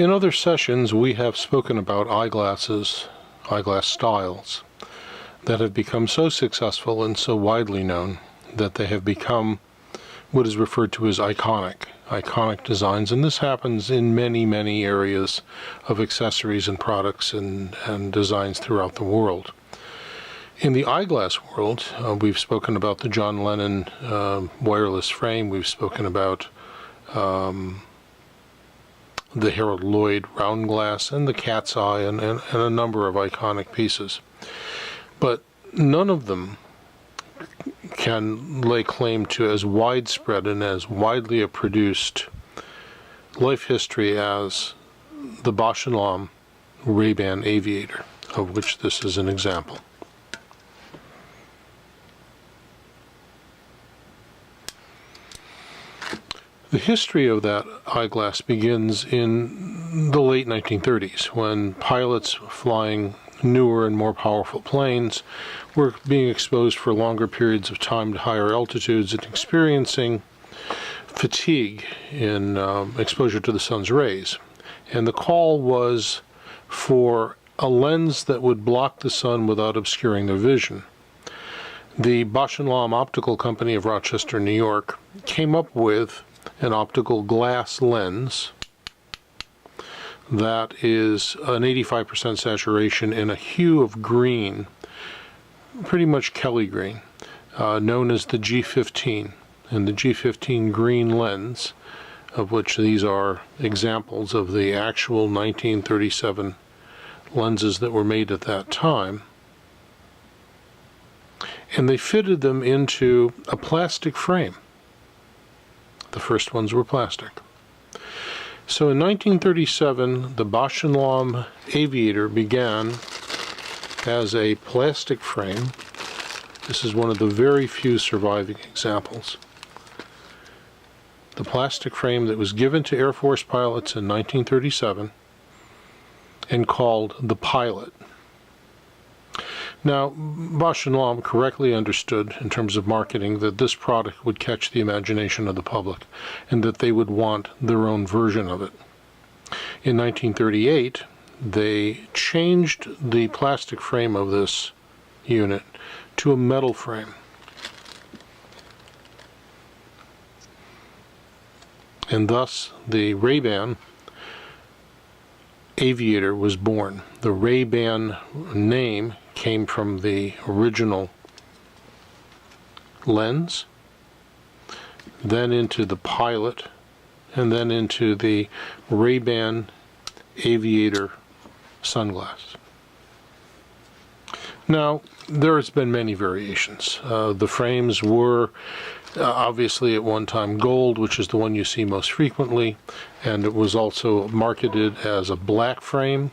In other sessions, we have spoken about eyeglasses, eyeglass styles, that have become so successful and so widely known that they have become what is referred to as iconic designs. And this happens in many, many areas of accessories and products and designs throughout the world. In the eyeglass world, we've spoken about the John Lennon wireless frame. We've spoken about the Harold Lloyd round glass and the cat's eye and a number of iconic pieces. But none of them can lay claim to as widespread and as widely a produced life history as the Bausch and Lomb Ray-Ban Aviator, of which this is an example. The history of that eyeglass begins in the late 1930s, when pilots flying newer and more powerful planes were being exposed for longer periods of time to higher altitudes and experiencing fatigue in exposure to the sun's rays. And the call was for a lens that would block the sun without obscuring their vision. The Bausch and Lomb Optical Company of Rochester, New York, came up with an optical glass lens that is an 85% saturation in a hue of green, pretty much Kelly green, known as the G15. And the G15 green lens, of which these are examples of the actual 1937 lenses that were made at that time, and they fitted them into a plastic frame. The first ones were plastic. So in 1937, the Bausch and Lomb Aviator began as a plastic frame. This is one of the very few surviving examples. The plastic frame that was given to Air Force pilots in 1937 and called the Pilot. Now, Bausch and Lomb correctly understood in terms of marketing that this product would catch the imagination of the public and that they would want their own version of it. In 1938, they changed the plastic frame of this unit to a metal frame. And thus, the Ray-Ban Aviator was born. The Ray-Ban name came from the original lens, then into the Pilot, and then into the Ray-Ban Aviator sunglass. Now, there has been many variations. The frames were obviously at one time gold, which is the one you see most frequently, and it was also marketed as a black frame.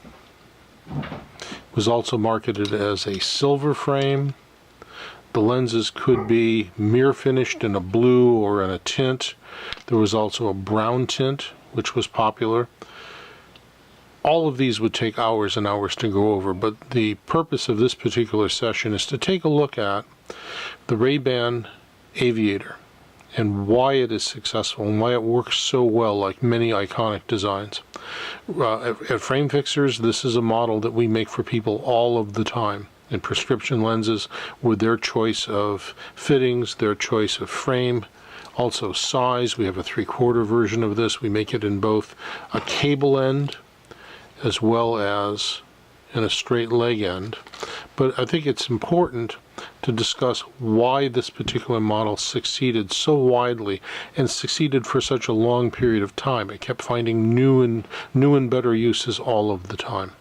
It was also marketed as a silver frame. The lenses could be mirror finished in a blue or in a tint. There was also a brown tint, which was popular. All of these would take hours and hours to go over, but the purpose of this particular session is to take a look at the Ray-Ban Aviator and why it is successful and why it works so well, like many iconic designs. At Frame Fixers, this is a model that we make for people all of the time. In prescription lenses, with their choice of fittings, their choice of frame, also size. We have a 3/4 version of this. We make it in both a cable end as well as in a straight leg end. But I think it's important to discuss why this particular model succeeded so widely and succeeded for such a long period of time. It kept finding new and better uses all of the time.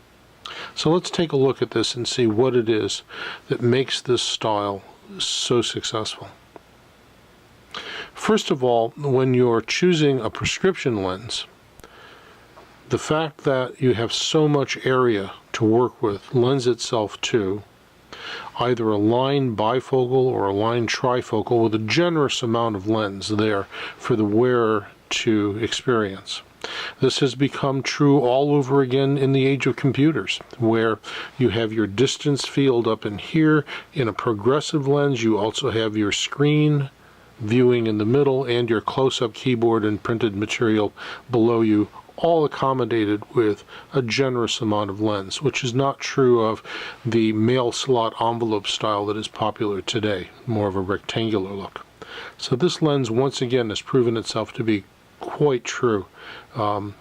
So let's take a look at this and see what it is that makes this style so successful. First of all, when you're choosing a prescription lens, the fact that you have so much area to work with lends itself to either a line bifocal or a line trifocal with a generous amount of lens there for the wearer to experience. This has become true all over again in the age of computers, where you have your distance field up in here. In a progressive lens, you also have your screen viewing in the middle and your close-up keyboard and printed material below you, all accommodated with a generous amount of lens, which is not true of the mail slot envelope style that is popular today, more of a rectangular look. So this lens once again has proven itself to be quite true in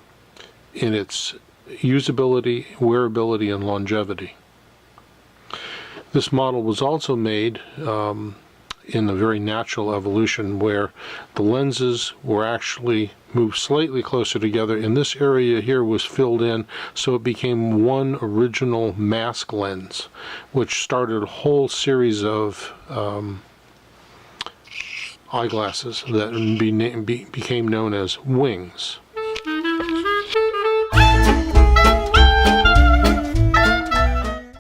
its usability, wearability, and longevity. This model was also made in a very natural evolution where the lenses were actually moved slightly closer together, and this area here was filled in, so it became one original mask lens, which started a whole series of eyeglasses that became known as wings.